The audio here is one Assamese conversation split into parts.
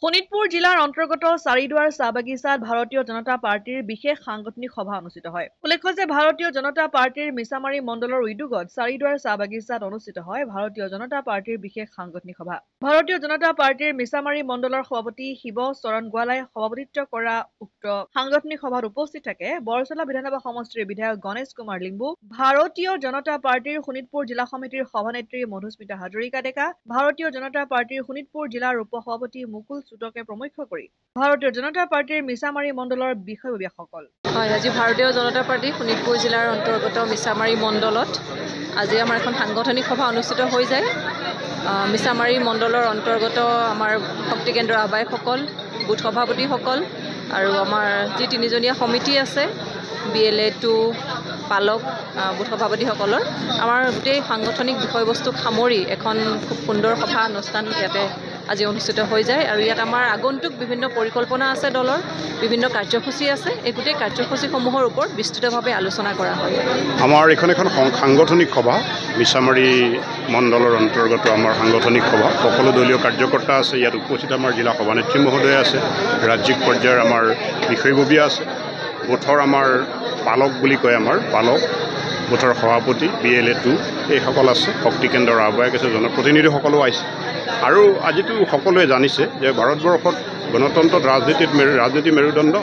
শোণিতপুৰ জিলাৰ অন্তৰ্গত চাৰিদুৱাৰ চাহ বাগিচাত ভাৰতীয় জনতা পাৰ্টিৰ বিশেষ সাংগঠনিক সভা অনুষ্ঠিত হয়। উল্লেখ্য যে ভাৰতীয় জনতা পাৰ্টিৰ মিছামাৰী মণ্ডলৰ উদ্যোগত চাৰিদুৱাৰ চাহ বাগিচাত অনুষ্ঠিত হয় ভাৰতীয় জনতা পাৰ্টিৰ বিশেষ সাংগঠনিক সভা। ভাৰতীয় জনতা পাৰ্টিৰ মিছামাৰী মণ্ডলৰ সভাপতি শিৱ চৰণ গোৱালাই সভাপতিত্ব কৰা উক্ত সাংগঠনিক সভাত উপস্থিত থাকে বৰছলা বিধানসভা সমষ্টিৰ বিধায়ক গণেশ কুমাৰ লিম্বু, ভাৰতীয় জনতা পাৰ্টিৰ শোণিতপুৰ জিলা সমিতিৰ সভানেত্ৰী মধুস্মিতা হাজৰিকা ডেকা, ভাৰতীয় জনতা পাৰ্টিৰ শোণিতপুৰ জিলাৰ উপ সভাপতি মুকুল চুটকে প্ৰমুখ্য কৰি ভাৰতীয় জনতা পাৰ্টিৰ মিছামাৰী মণ্ডলৰ বিষয়ববীয়াসকল। হয়, আজি ভাৰতীয় জনতা পাৰ্টি শোণিতপুৰ জিলাৰ অন্তৰ্গত মিছামাৰী মণ্ডলত আজি আমাৰ এখন সাংগঠনিক সভা অনুষ্ঠিত হৈ যায়। মিছামাৰী মণ্ডলৰ অন্তৰ্গত আমাৰ শক্তি কেন্দ্ৰৰ আহ্বায়কসকল, বুথ সভাপতিসকল আৰু আমাৰ যি তিনিজনীয়া সমিতি আছে BLA 2 পালক বুথ সভাপতিসকলৰ আমাৰ গোটেই সাংগঠনিক বিষয়বস্তু সামৰি এখন খুব সুন্দৰ সভা অনুষ্ঠান ইয়াতে আজি অনুষ্ঠিত হৈ যায় আৰু ইয়াত আমাৰ আগন্তুক বিভিন্ন পৰিকল্পনা আছে, দলৰ বিভিন্ন কাৰ্যসূচী আছে। এই গোটেই কাৰ্যসূচীসমূহৰ ওপৰত বিস্তৃতভাৱে আলোচনা কৰা হয়। আমাৰ এখন সাংগঠনিক সভা মিছামাৰী মণ্ডলৰ অন্তৰ্গত আমাৰ সাংগঠনিক সভা সকলো দলীয় কাৰ্যকৰ্তা আছে। ইয়াত উপস্থিত আমাৰ জিলা সভানেত্ৰী মহোদয় আছে, ৰাজ্যিক পৰ্যায়ৰ আমাৰ বিষয়ববীয়া আছে, বুথৰ আমাৰ পালক বুলি কয় আমাৰ পালক, বুথৰ সভাপতি BLA 2 এইসকল আছে, শক্তি কেন্দ্ৰৰ আহ্বায়ক আছে, জনপ্ৰতিনিধিসকলো আহিছে। আৰু আজিতো সকলোৱে জানিছে যে ভাৰতবৰ্ষত গণতন্ত্ৰত ৰাজনীতি মেৰুদণ্ড,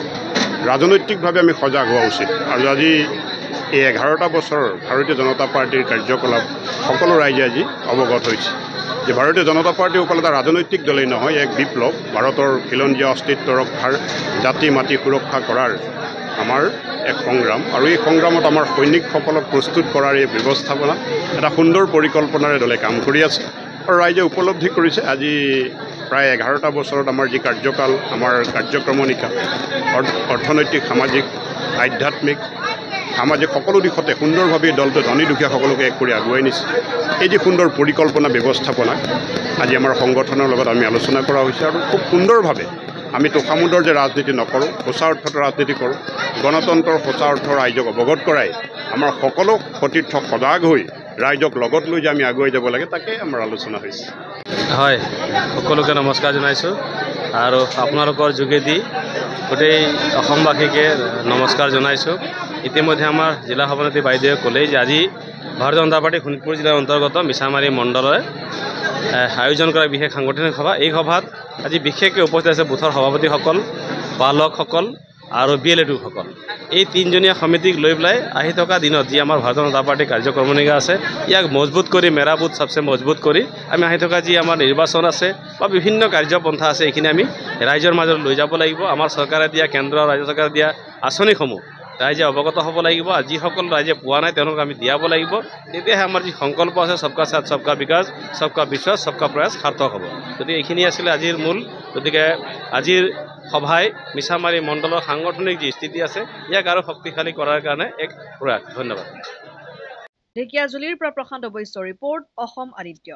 ৰাজনৈতিকভাৱে আমি সজাগ হোৱা উচিত। আৰু আজি এই 11টা বছৰ ভাৰতীয় জনতা পাৰ্টিৰ কাৰ্যকলাপ সকলো ৰাইজে আজি অৱগত হৈছে যে ভাৰতীয় জনতা পাৰ্টি অকল এটা ৰাজনৈতিক দলেই নহয়, এক বিপ্লৱ, ভাৰতৰ খিলঞ্জীয়া অস্তিত্ব ৰক্ষাৰ, জাতি মাটি সুৰক্ষা কৰাৰ আমাৰ এক সংগ্ৰাম। আৰু এই সংগ্ৰামত আমাৰ সৈনিকসকলক প্ৰস্তুত কৰাৰ এই ব্যৱস্থাপনা এটা সুন্দৰ পৰিকল্পনাৰে দলে কাম কৰি আছে আৰু ৰাইজে উপলব্ধি কৰিছে। আজি প্ৰায় 11টা বছৰত আমাৰ যি কাৰ্যকাল, আমাৰ কাৰ্যক্ৰমণিকা অৰ্থনৈতিক, সামাজিক, আধ্যাত্মিক, সামাজিক সকলো দিশতে সুন্দৰভাৱে দলটো ধনী দুখীয়া সকলোকে এক কৰি আগুৱাই নিছে। এই যি সুন্দৰ পৰিকল্পনা ব্যৱস্থাপনা আজি আমাৰ সংগঠনৰ লগত আমি আলোচনা কৰা হৈছে আৰু খুব সুন্দৰভাৱে আমি তোষামোদৰ যে ৰাজনীতি নকৰোঁ, সঁচা অৰ্থত ৰাজনীতি কৰোঁ, গণতন্ত্ৰৰ সঁচা অৰ্থ ৰাইজক অৱগত কৰাই আমাৰ সকলো সতীৰ্থ সজাগ হৈ ৰাইজক লগত লৈ যে আমি আগুৱাই যাব লাগে তাকে আমাৰ আলোচনা হৈছে। হয়, সকলোকে নমস্কাৰ জনাইছোঁ আৰু আপোনালোকৰ যোগেদি গোটেই অসমবাসীকে নমস্কাৰ জনাইছোঁ। ইতিমধ্যে আমাৰ জিলা সভানেত্ৰী বাইদেৱে ক'লেই যে আজি ভাৰতীয় জনতা পাৰ্টি শোণিতপুৰ জিলাৰ অন্তৰ্গত মিছামাৰী মণ্ডলে আয়োজন কৰা বিশেষ সাংগঠনিক সভা। এই সভাত আজি বিশেষকৈ উপস্থিত আছে বুথৰ সভাপতিসকল, পালকসকল আৰু BLA 2 সকল। এই তিনিজনীয়া সমিতিক লৈ পেলাই আহি থকা দিনত যি আমাৰ ভাৰতীয় জনতা পাৰ্টিৰ কাৰ্যক্ৰমণিকা আছে ইয়াক মজবুত কৰি, মেৰা বুথ সবচে মজবুত কৰি আমি আহি থকা যি আমাৰ নিৰ্বাচন আছে বা বিভিন্ন কাৰ্যপন্থা আছে এইখিনি আমি ৰাইজৰ মাজত লৈ যাব লাগিব। আমাৰ চৰকাৰে দিয়া, কেন্দ্ৰ ৰাজ্য চৰকাৰে দিয়া আঁচনিসমূহ ৰাইজে অৱগত হ'ব লাগিব। যিসকল ৰাইজে পোৱা নাই তেওঁলোকক আমি দিয়াব লাগিব। তেতিয়াহে আমাৰ যি সংকল্প আছে সবকা সাথ সবকা বিকাশ, সবকা বিশ্বাস, সবকা প্ৰয়াস সাৰ্থক হ'ব। গতিকে এইখিনি আছিলে আজিৰ মূল। গতিকে আজিৰ সভাই মিছামাৰী মণ্ডলৰ সাংগঠনিক যি স্থিতি আছে ইয়াক আৰু শক্তিশালী কৰাৰ কাৰণে এক প্ৰয়াস। ধন্যবাদ। ঢেকিয়াজুলিৰ পৰা প্ৰশান্ত বৈশ্যৰ ৰিপৰ্ট, অসম আদিত্য।